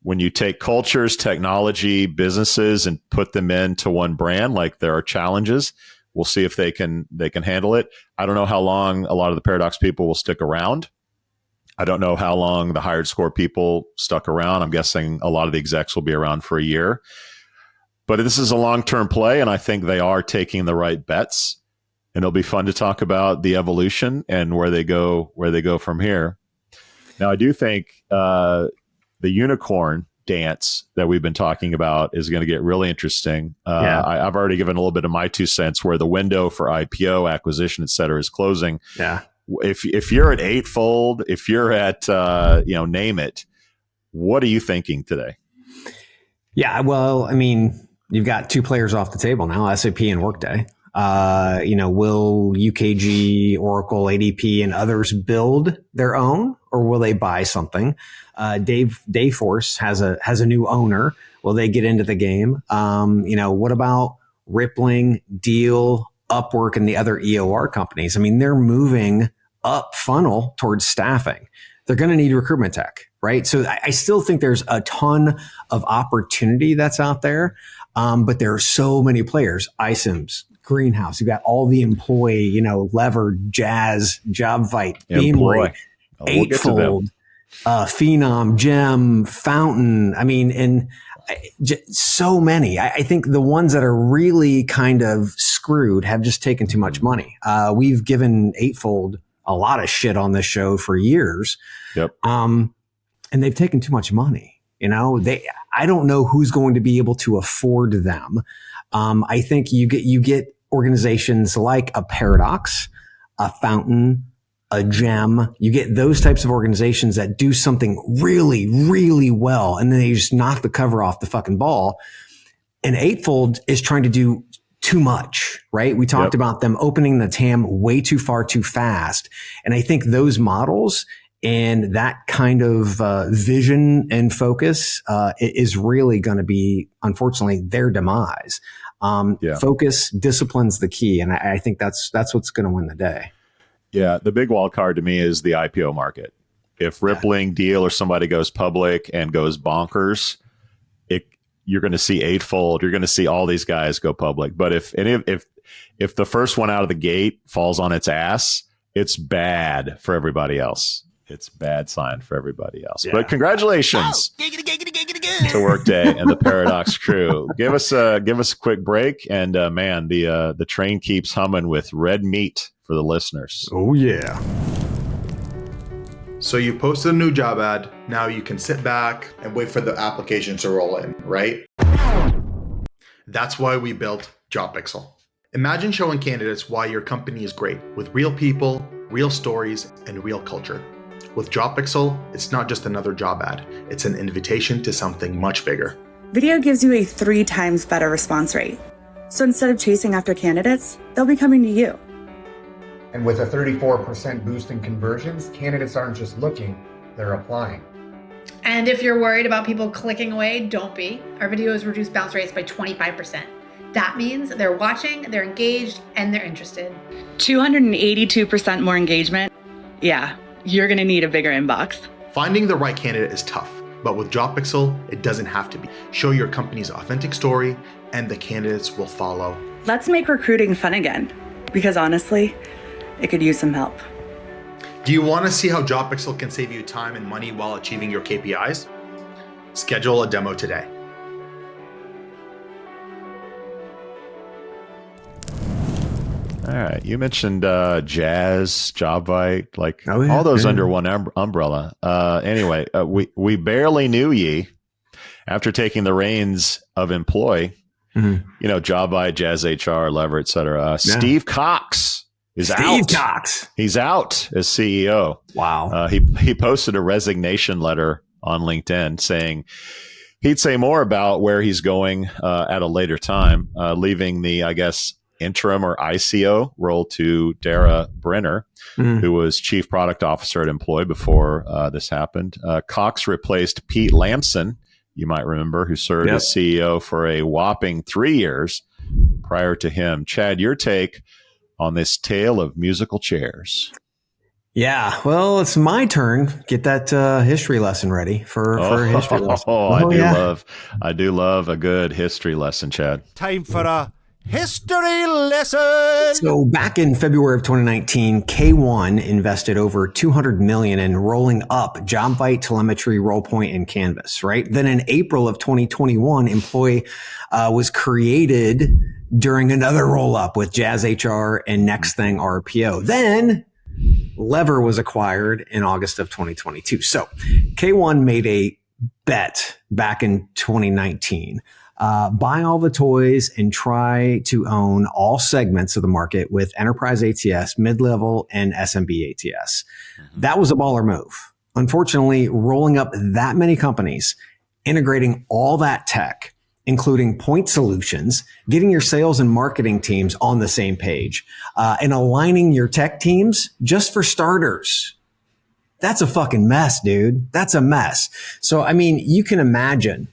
Speaker 1: When you take cultures, technology, businesses, and put them into one brand, like there are challenges, we'll see if they can handle it. I don't know how long a lot of the Paradox people will stick around. I don't know how long the HiredScore people stuck around. I'm guessing a lot of the execs will be around for a year. But this is a long-term play, and I think they are taking the right bets. And it'll be fun to talk about the evolution and where they go from here. Now, I do think the unicorn dance that we've been talking about is going to get really interesting. I've already given a little bit of my 2 cents where the window for IPO, acquisition, et cetera, is closing. Yeah. If you're at Eightfold, if you're at name it, what are you thinking today?
Speaker 4: Yeah, well, I mean, you've got 2 players off the table now, SAP and Workday. Will UKG, Oracle, ADP, and others build their own, or will they buy something? Dayforce has a new owner. Will they get into the game? What about Rippling, Deal, Upwork, and the other EOR companies? I mean, they're moving up funnel towards staffing. They're going to need recruitment tech, right? So I still think there's a ton of opportunity that's out there. But there are so many players, iCIMS, Greenhouse. You've got all the employee, Lever, Jazz, JobVite, Beamly, Eightfold, Phenom, Gem, Fountain. I mean, and so many. I think the ones that are really kind of screwed have just taken too much money. We've given Eightfold a lot of shit on this show for years. Yep. And they've taken too much money. I don't know who's going to be able to afford them. I think you get organizations like a Paradox, a Fountain, a Gem. You get those types of organizations that do something really, really well, and then they just knock the cover off the fucking ball. And Eightfold is trying to do too much, right? We talked about them opening the TAM way too far, too fast. And I think those models And that kind of vision and focus is really going to be, unfortunately, their demise. Focus, discipline's the key. And I think that's what's going to win the day.
Speaker 1: Yeah. The big wild card to me is the IPO market. If Rippling deal or somebody goes public and goes bonkers, you're going to see eightfold. You're going to see all these guys go public. But if the first one out of the gate falls on its ass, it's bad for everybody else. It's bad sign for everybody else. Yeah. But congratulations to Workday and the Paradox crew. Give us a quick break, and man, the train keeps humming with red meat for the listeners.
Speaker 4: Oh yeah.
Speaker 9: So you posted a new job ad. Now you can sit back and wait for the application to roll in, right? That's why we built JobPixel. Imagine showing candidates why your company is great with real people, real stories, and real culture. With JobPixel, it's not just another job ad. It's an invitation to something much bigger.
Speaker 10: Video gives you a 3 times better response rate. So instead of chasing after candidates, they'll be coming to you.
Speaker 11: And with a 34% boost in conversions, candidates aren't just looking, they're applying.
Speaker 12: And if you're worried about people clicking away, don't be. Our videos reduce bounce rates by 25%. That means they're watching, they're engaged, and they're interested.
Speaker 10: 282% more engagement. Yeah, you're going to need a bigger inbox.
Speaker 9: Finding the right candidate is tough, but with JobPixel, it doesn't have to be. Show your company's authentic story, and the candidates will follow.
Speaker 10: Let's make recruiting fun again, because honestly, it could use some help.
Speaker 9: Do you want to see how JobPixel can save you time and money while achieving your KPIs? Schedule a demo today.
Speaker 1: All right. You mentioned Jazz, JobVite, all those under one umbrella. Anyway, we barely knew ye after taking the reins of Employ. JobVite, Jazz HR, Lever, et cetera. Steve Cox is out.
Speaker 4: Steve Cox.
Speaker 1: He's out as CEO.
Speaker 4: Wow.
Speaker 1: He posted a resignation letter on LinkedIn saying he'd say more about where he's going at a later time, leaving the, I guess, interim or ICO role to Dara Brenner, who was chief product officer at Employ before this happened. Cox replaced Pete Lamson, you might remember, who served as CEO for a whopping 3 years prior to him. Chad, your take on this tale of musical chairs?
Speaker 4: Yeah, well, it's my turn. Get that history lesson ready for a history lesson.
Speaker 1: I do love a good history lesson, Chad.
Speaker 2: Time for a history lesson.
Speaker 4: So back in February of 2019, K1 invested over $200 million in rolling up JobVite, Telemetry, Rollpoint, and Canvas, right? Then in April of 2021, Employ was created during another roll up with Jazz HR and Next Thing RPO. Then Lever was acquired in August of 2022. So K1 made a bet back in 2019. Buy all the toys and try to own all segments of the market with enterprise ATS, mid-level, and SMB ATS. That was a baller move. Unfortunately, rolling up that many companies, integrating all that tech, including point solutions, getting your sales and marketing teams on the same page, and aligning your tech teams just for starters. That's a fucking mess, dude. That's a mess. So, I mean, you can imagine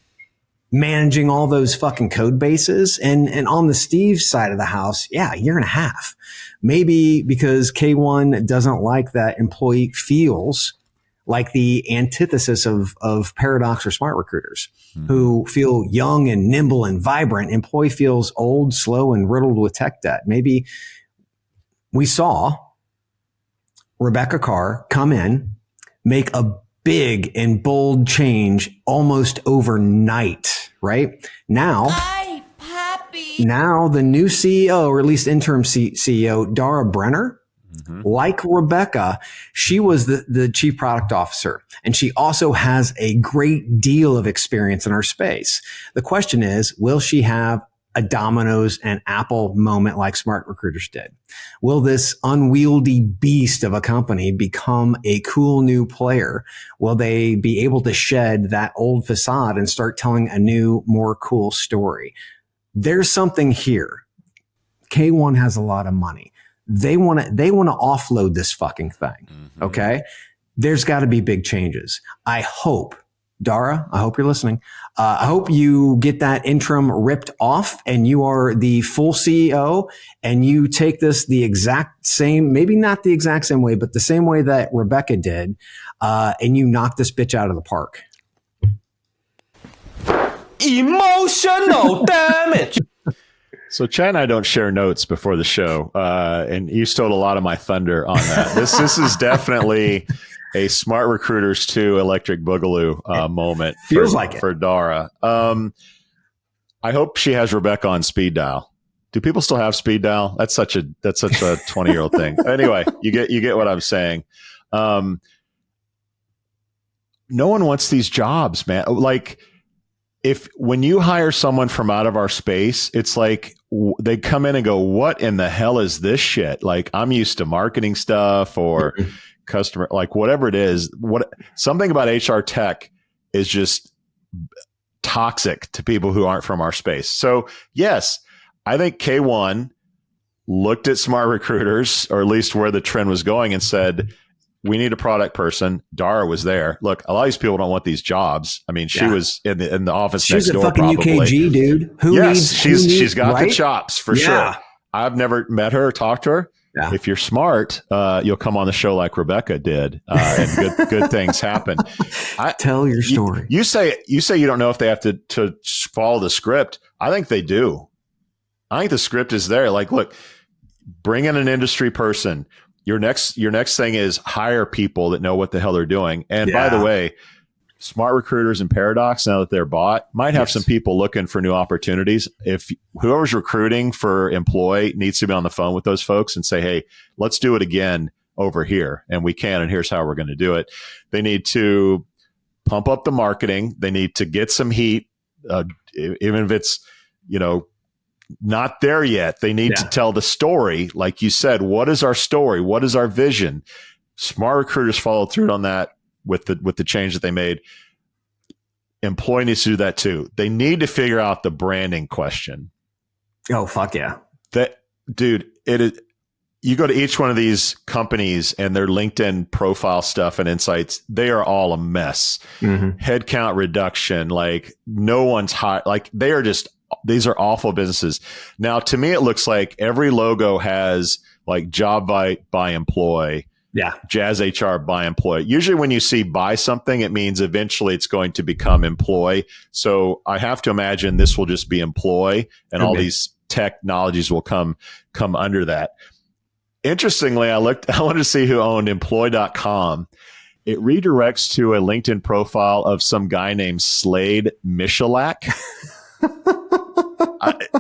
Speaker 4: managing all those fucking code bases. And on the Steve side of the house, yeah, a year and a half. Maybe because K1 doesn't like that Employee feels like the antithesis of Paradox or Smart Recruiters who feel young and nimble and vibrant. Employee feels old, slow, and riddled with tech debt. Maybe we saw Rebecca Carr come in, make a big and bold change almost overnight, right? Now the new CEO, or at least interim CEO, Dara Brenner, like Rebecca, she was the chief product officer, and she also has a great deal of experience in our space. The question is, will she have a Domino's and Apple moment like Smart Recruiters did? Will this unwieldy beast of a company become a cool new player? Will they be able to shed that old facade and start telling a new, more cool story? There's something here. K1 has a lot of money. They want to offload this fucking thing. Okay. there's got to be big changes. I hope, Dara, I hope you're listening. I hope you get that interim ripped off and you are the full CEO and you take this the exact same, maybe not the exact same way, but the same way that Rebecca did, and you knock this bitch out of the park.
Speaker 13: Emotional damage.
Speaker 1: So Chad and I don't share notes before the show, and you stole a lot of my thunder on that. This is definitely a Smart Recruiters 2 Electric Boogaloo moment.
Speaker 4: Feels like it.
Speaker 1: For Dara. I hope she has Rebecca on speed dial. Do people still have speed dial? That's such a 20-year-old thing. Anyway, you get what I'm saying. No one wants these jobs, man. Like, when you hire someone from out of our space, it's like they come in and go, what in the hell is this shit? Like, I'm used to marketing stuff or customer, like whatever it is. Something about HR tech is just toxic to people who aren't from our space. So yes, I think K1 looked at Smart Recruiters, or at least where the trend was going, and said, we need a product person. Dara was there. Look, a lot of these people don't want these jobs. I mean, she was in the office next door.
Speaker 4: She's a fucking
Speaker 1: probably.
Speaker 4: UKG, dude.
Speaker 1: She's got the chops for sure. I've never met her or talked to her.
Speaker 4: Yeah.
Speaker 1: If you're smart, you'll come on the show like Rebecca did, and good things happen.
Speaker 4: Tell your story.
Speaker 1: You say you don't know if they have to follow the script. I think they do. I think the script is there. Like, look, bring in an industry person. Your next thing is hire people that know what the hell they're doing. And by the way, Smart Recruiters and Paradox, now that they're bought, might have some people looking for new opportunities. If whoever's recruiting for employee needs to be on the phone with those folks and say, hey, let's do it again over here. And we can, and here's how we're going to do it. They need to pump up the marketing. They need to get some heat, even if it's, not there yet. They need to tell the story. Like you said, what is our story? What is our vision? Smart Recruiters followed through on that with the change that they made. Employee needs to do that too. They need to figure out the branding question.
Speaker 4: Oh, fuck yeah.
Speaker 1: Dude, it is. You go to each one of these companies and their LinkedIn profile stuff and insights, they are all a mess. Mm-hmm. Headcount reduction, like no one's hot. Like they are just, these are awful businesses. Now, to me, it looks like every logo has like job by employee.
Speaker 4: Yeah.
Speaker 1: Jazz HR by employee. Usually when you see buy something, it means eventually it's going to become employee. So I have to imagine this will just be employee and all these technologies will come under that. Interestingly, I wanted to see who owned employee.com. It redirects to a LinkedIn profile of some guy named Slade Michalak.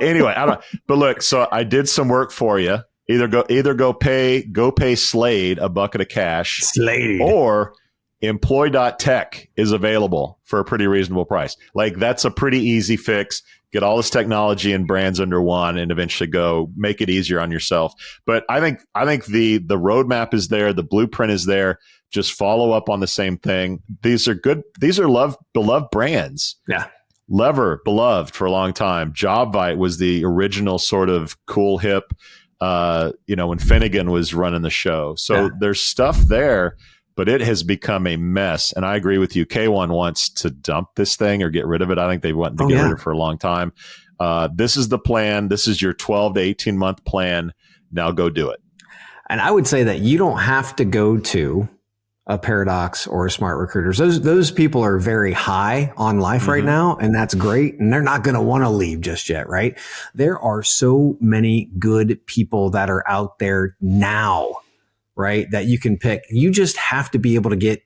Speaker 1: Anyway, I don't. But look, so I did some work for you. Either go pay Slade a bucket of cash,
Speaker 4: Slade,
Speaker 1: or employee.tech is available for a pretty reasonable price. Like that's a pretty easy fix. Get all this technology and brands under one, and eventually go make it easier on yourself. But I think the roadmap is there, the blueprint is there. Just follow up on the same thing. These are good. These are beloved brands.
Speaker 4: Yeah.
Speaker 1: Lever, beloved for a long time. JobVite was the original sort of cool hip, when Finnegan was running the show. So there's stuff there, but it has become a mess. And I agree with you. K1 wants to dump this thing or get rid of it. I think they want to get rid of it for a long time. This is the plan. This is your 12 to 18 month plan. Now go do it.
Speaker 4: And I would say that you don't have to go to a Paradox or a Smart Recruiters. Those people are very high on life right now, and that's great. And they're not going to want to leave just yet, right? There are so many good people that are out there now, right? That you can pick. You just have to be able to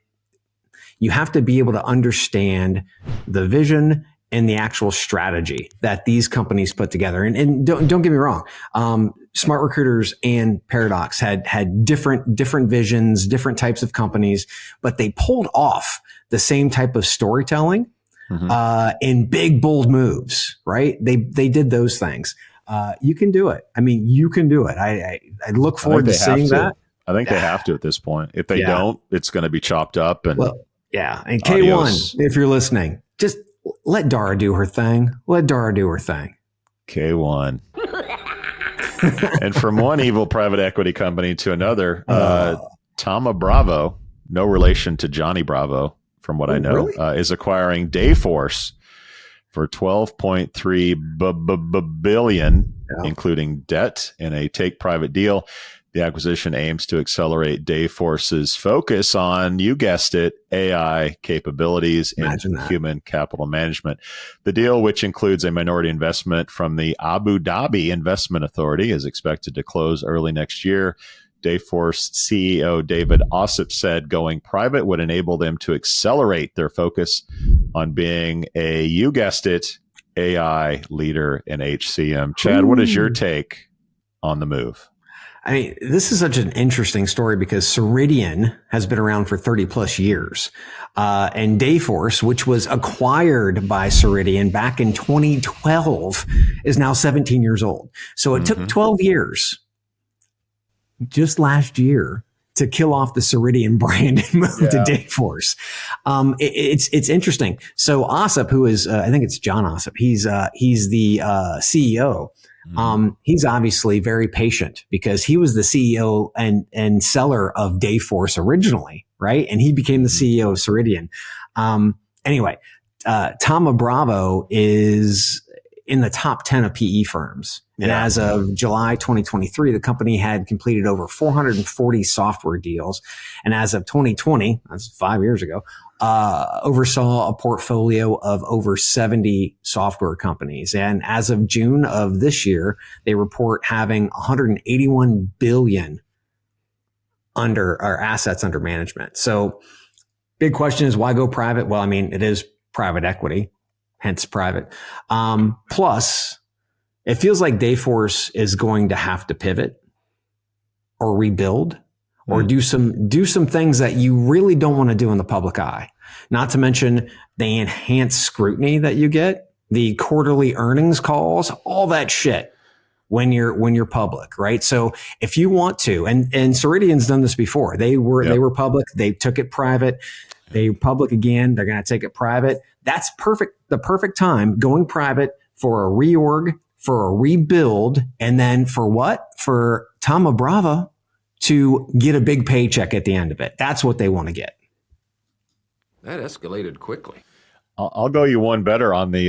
Speaker 4: understand the vision and the actual strategy that these companies put together. And don't get me wrong. Smart Recruiters and Paradox had different visions, different types of companies, but they pulled off the same type of storytelling, in big, bold moves, right? They did those things. You can do it. I mean, you can do it. I look forward to seeing that.
Speaker 1: I think they have to at this point. If they don't, it's going to be chopped up. And
Speaker 4: And K1, if you're listening, just let Dara do her thing. Let Dara do her thing.
Speaker 1: K1. And from one evil private equity company to another, Thomabravo, no relation to Johnny Bravo, from what I know,
Speaker 4: really?
Speaker 1: is acquiring Dayforce for $12.3 billion, including debt, in a take-private deal. The acquisition aims to accelerate Dayforce's focus on, you guessed it, AI capabilities in human capital management. The deal, which includes a minority investment from the Abu Dhabi Investment Authority, is expected to close early next year. Dayforce CEO David Ossip said going private would enable them to accelerate their focus on being a, you guessed it, AI leader in HCM. Chad, what is your take on the move?
Speaker 4: I mean, this is such an interesting story because Ceridian has been around for 30 plus years. And Dayforce, which was acquired by Ceridian back in 2012, is now 17 years old. So it took 12 years just last year to kill off the Ceridian brand and move to Dayforce. It's interesting. So Ossip, who is, I think it's John Ossip, he's the CEO. He's obviously very patient because he was the CEO and seller of Dayforce originally, right? And he became the CEO of Ceridian. Anyway, Thomabravo is in the top 10 of PE firms. And as of July 2023, the company had completed over 440 software deals. And as of 2020, that's 5 years ago, oversaw a portfolio of over 70 software companies. And as of June of this year, they report having 181 billion assets under management. So big question is, why go private? Well, I mean, it is private equity, hence private. Plus, it feels like Dayforce is going to have to pivot or rebuild or do some things that you really don't want to do in the public eye. Not to mention the enhanced scrutiny that you get, the quarterly earnings calls, all that shit when you're public, right? So if you want to, and Ceridian's done this before. They were public, they took it private, they public again, they're going to take it private. That's perfect. The perfect time going private for a reorg, for a rebuild, and then for what? For Thomabravo to get a big paycheck at the end of it. That's what they want to get.
Speaker 13: That escalated quickly.
Speaker 1: I'll go you one better on the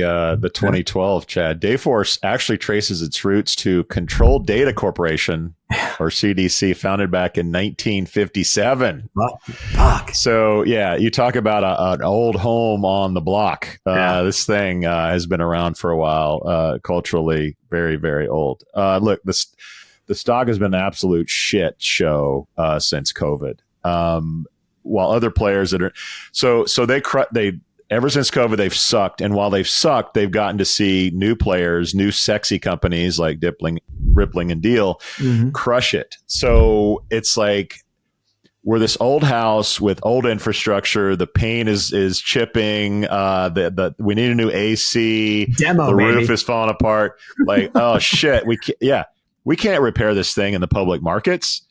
Speaker 1: 2012, Chad. Dayforce actually traces its roots to Controlled Data Corporation, or CDC, founded back in 1957.
Speaker 4: Fuck.
Speaker 1: So, yeah, you talk about an old home on the block. This thing has been around for a while, culturally very, very old. Look, the stock has been an absolute shit show since COVID. While other players that are so they ever since COVID, they've sucked. And while they've sucked, they've gotten to see new players, new sexy companies like Rippling and Deal crush it. So it's like we're this old house with old infrastructure. The paint is chipping. We need a new AC. The roof is falling apart. Like, oh shit, we can't repair this thing in the public markets.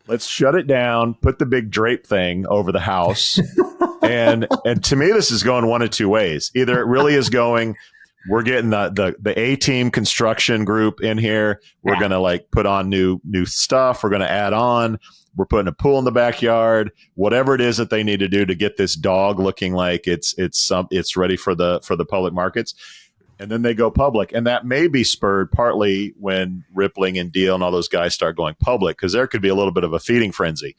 Speaker 1: Let's shut it down, put the big drape thing over the house. and to me, this is going one of two ways. Either it really is going, we're getting the A-team construction group in here. We're going to like put on new stuff. We're going to add on. We're putting a pool in the backyard, whatever it is that they need to do to get this dog looking like it's ready for the public markets. And then they go public. And that may be spurred partly when Rippling and Deal and all those guys start going public, because there could be a little bit of a feeding frenzy.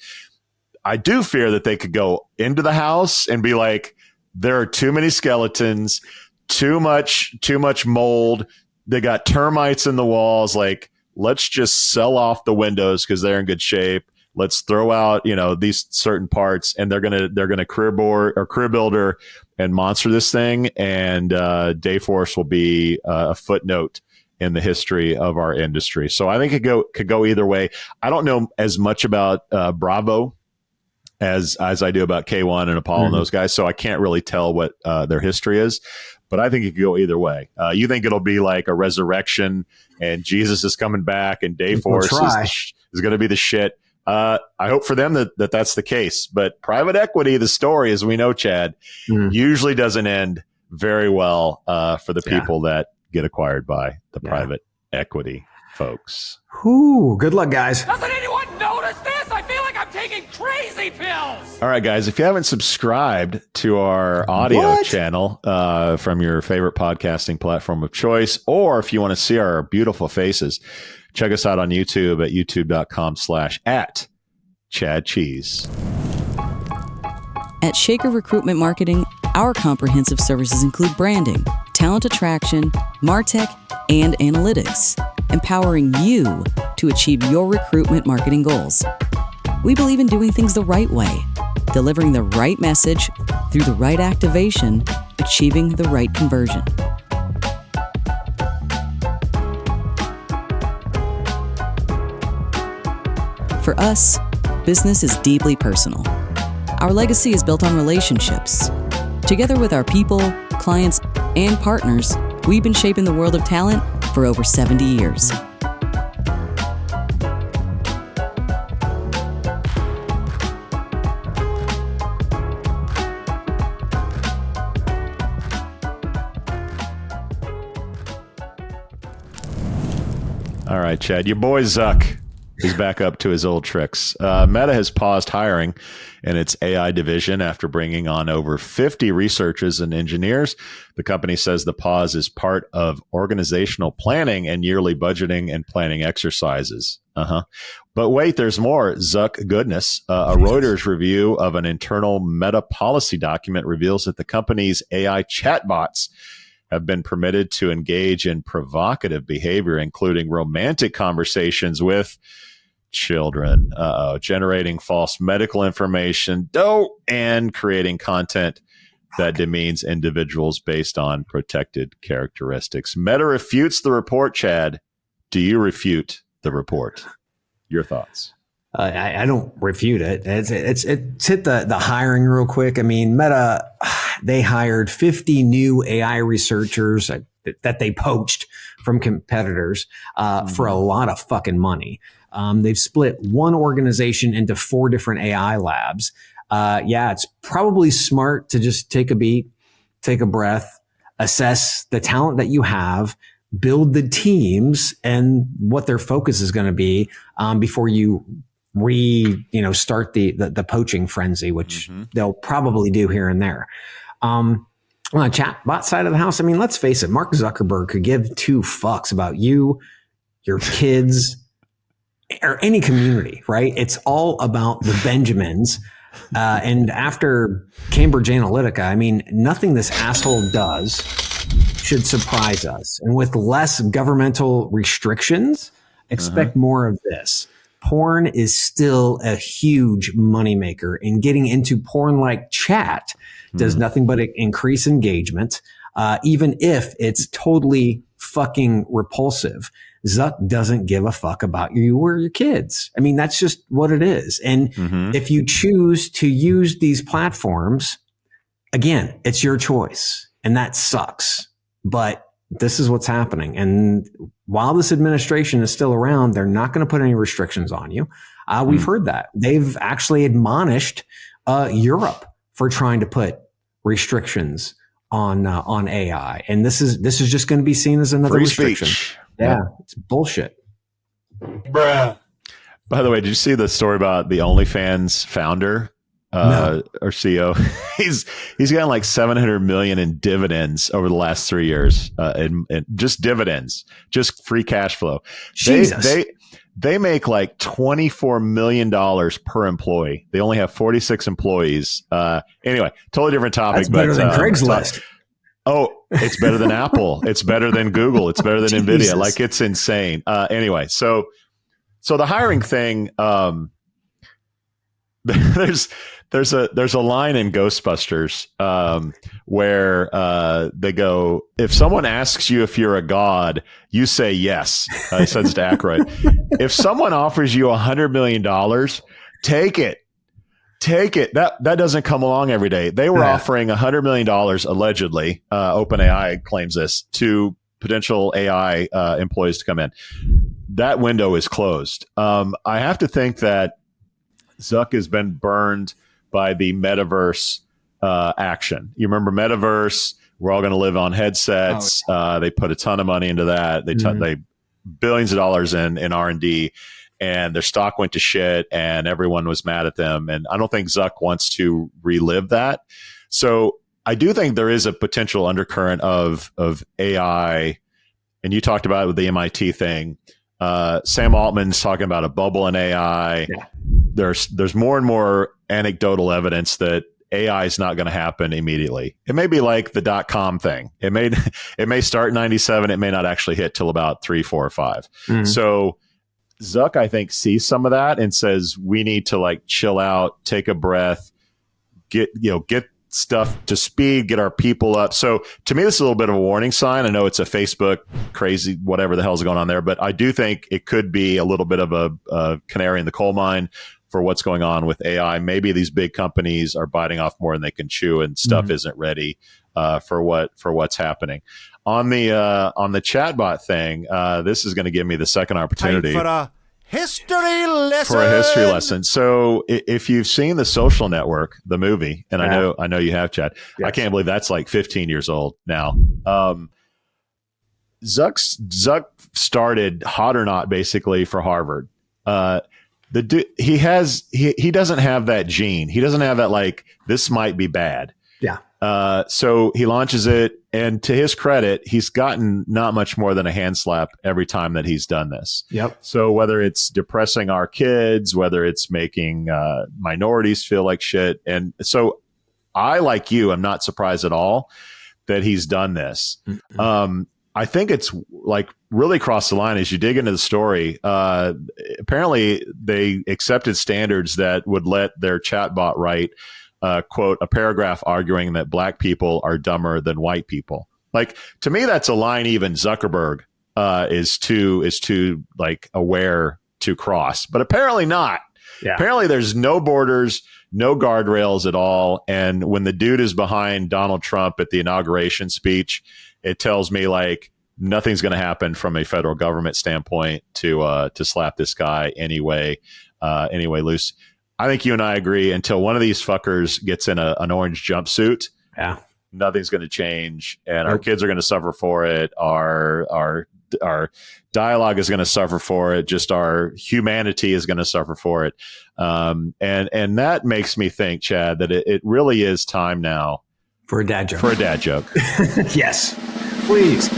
Speaker 1: I do fear that they could go into the house and be like, there are too many skeletons, too much mold. They got termites in the walls. Like, let's just sell off the windows because they're in good shape. Let's throw out, these certain parts, and they're gonna career builder and monster this thing, and Dayforce will be a footnote in the history of our industry. So I think it could go either way. I don't know as much about Bravo as I do about K1 and Apollo and those guys, so I can't really tell what their history is. But I think it could go either way. You think it'll be like a resurrection, and Jesus is coming back, and Dayforce is going to be the shit. I hope for them that's the case. But private equity, the story, as we know, Chad, usually doesn't end very well for the people that get acquired by the private equity folks.
Speaker 4: Ooh, good luck, guys.
Speaker 7: Doesn't anyone notice this? I feel like I'm taking crazy pills!
Speaker 1: All right, guys, if you haven't subscribed to our audio channel from your favorite podcasting platform of choice, or if you want to see our beautiful faces, check us out on YouTube at youtube.com/@ChadCheese.
Speaker 14: At Shaker Recruitment Marketing, our comprehensive services include branding, talent attraction, MarTech, and analytics, empowering you to achieve your recruitment marketing goals. We believe in doing things the right way, delivering the right message through the right activation, achieving the right conversion. For us, business is deeply personal. Our legacy is built on relationships. Together with our people, clients, and partners, we've been shaping the world of talent for over 70 years.
Speaker 1: All right, Chad, your boy Zuck is back up to his old tricks. Meta has paused hiring in its AI division after bringing on over 50 researchers and engineers. The company says the pause is part of organizational planning and yearly budgeting and planning exercises. But wait, there's more. Zuck goodness. A Reuters review of an internal Meta policy document reveals that the company's AI chatbots have been permitted to engage in provocative behavior, including romantic conversations with children, generating false medical information, and creating content that demeans individuals based on protected characteristics. Meta refutes the report, Chad. Do you refute the report? Your thoughts?
Speaker 4: I don't refute it. It's hit the hiring real quick. I mean, Meta, they hired 50 new AI researchers that they poached from competitors for a lot of fucking money. They've split one organization into 4 different AI labs. It's probably smart to just take a beat, take a breath, assess the talent that you have, build the teams and what their focus is going to be before you start the poaching frenzy, which they'll probably do here and there. On the chatbot side of the house, I mean, let's face it, Mark Zuckerberg could give 2 fucks about you, your kids, or any community, right? It's all about the Benjamins. And after Cambridge Analytica, I mean, nothing this asshole does should surprise us. And with less governmental restrictions, expect more of this. Porn is still a huge moneymaker, and getting into porn-like chat does nothing but increase engagement, even if it's totally fucking repulsive. Zuck doesn't give a fuck about you or your kids. I mean, that's just what it is. And if you choose to use these platforms, again, it's your choice, and that sucks. But this is what's happening. And while this administration is still around, they're not going to put any restrictions on you. We've heard that. They've actually admonished Europe for trying to put restrictions on AI. And this is just going to be seen as another restriction.
Speaker 1: Speech.
Speaker 4: Yeah, it's bullshit.
Speaker 1: Bruh. By the way, did you see the story about the OnlyFans founder or CEO? He's gotten like $700 million in dividends over the last 3 years, and just dividends, just free cash flow.
Speaker 4: Jesus.
Speaker 1: They make like $24 million per employee. They only have 46 employees. Anyway, totally different topic.
Speaker 4: That's better than Craigslist.
Speaker 1: Oh, it's better than Apple. It's better than Google. It's better than NVIDIA. Like, it's insane. Anyway, so the hiring thing, there's a line in Ghostbusters where they go, if someone asks you if you're a god, you say yes. It says to Aykroyd. If someone offers you $100 million, take it. Take it. That doesn't come along every day. They were offering $100 million, allegedly, OpenAI claims this, to potential AI employees to come in. That window is closed. I have to think that Zuck has been burned by the metaverse action. You remember metaverse? We're all going to live on headsets. They put a ton of money into that. They billions of dollars in R&D. and their stock went to shit and everyone was mad at them. And I don't think Zuck wants to relive that. So I do think there is a potential undercurrent of AI. And you talked about it with the MIT thing. Sam Altman's talking about a bubble in AI. Yeah. There's more and more anecdotal evidence that AI is not going to happen immediately. It may be like the .com thing. It may start in 97. It may not actually hit till about 3, 4, or 5. Mm-hmm. So Zuck, I think, sees some of that and says we need to like chill out, take a breath, get stuff to speed, get our people up. So to me, this is a little bit of a warning sign. I know it's a Facebook crazy, whatever the hell's going on there, but I do think it could be a little bit of a canary in the coal mine for what's going on with AI. Maybe these big companies are biting off more than they can chew, and stuff isn't ready for what's happening. On the chatbot thing, this is going to give me the second opportunity
Speaker 2: for a history lesson.
Speaker 1: For a history lesson. So if you've seen The Social Network, the movie, and I know you have, Chad. Yes. I can't believe that's like 15 years old now. Zuck started Hot or Not basically for Harvard. He doesn't have that gene. He doesn't have that like this might be bad.
Speaker 4: Yeah.
Speaker 1: So he launches it, and to his credit, he's gotten not much more than a hand slap every time that he's done this.
Speaker 4: Yep.
Speaker 1: So whether it's depressing our kids, whether it's making minorities feel like shit, and so I, like you, am not surprised at all that he's done this. Mm-hmm. I think it's like really crossed the line as you dig into the story. Apparently, they accepted standards that would let their chatbot write, quote, a paragraph arguing that black people are dumber than white people. Like, to me, that's a line even Zuckerberg is too like aware to cross, but apparently not. Yeah. Apparently, there's no borders, no guardrails at all. And when the dude is behind Donald Trump at the inauguration speech, it tells me like nothing's going to happen from a federal government standpoint to slap this guy anyway loose. I think you and I agree until one of these fuckers gets in an orange jumpsuit.
Speaker 4: Yeah,
Speaker 1: nothing's going to change, and our kids are going to suffer for it. Our dialogue is going to suffer for it. Just our humanity is going to suffer for it. And that makes me think, Chad, that it really is time now
Speaker 4: for a dad joke. Yes, please.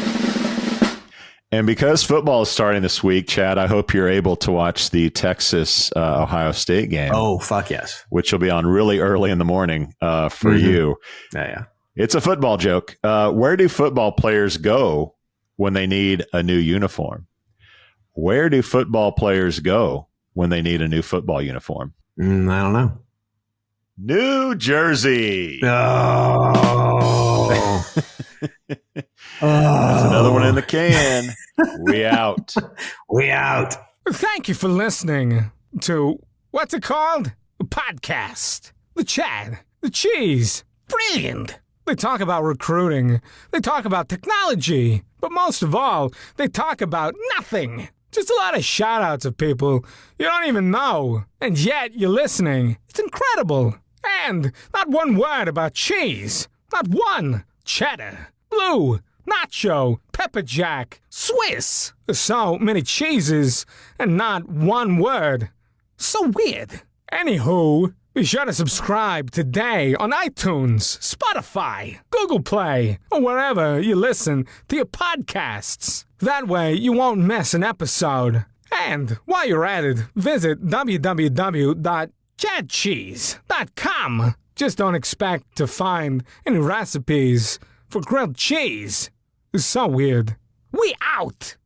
Speaker 1: And because football is starting this week, Chad, I hope you're able to watch the Texas-Ohio State game.
Speaker 4: Oh, fuck yes.
Speaker 1: Which will be on really early in the morning for you.
Speaker 4: Yeah.
Speaker 1: It's a football joke. Where do football players go when they need a new uniform? Where do football players go when they need a new football uniform?
Speaker 4: I don't know.
Speaker 1: New Jersey.
Speaker 4: Oh.
Speaker 1: There's another one in the can. We out.
Speaker 4: We out.
Speaker 15: Thank you for listening to, what's it called? A podcast. The Chad. The Cheese. Brilliant. They talk about recruiting. They talk about technology. But most of all, they talk about nothing. Just a lot of shout-outs of people you don't even know. And yet you're listening. It's incredible. And not one word about cheese. Not one. Cheddar. Blue. Nacho. Pepper Jack. Swiss. So many cheeses and not one word. So weird. Anywho, be sure to subscribe today on iTunes, Spotify, Google Play, or wherever you listen to your podcasts. That way you won't miss an episode. And while you're at it, visit www.gotchu.com. Just don't expect to find any recipes for grilled cheese. It's so weird. We out!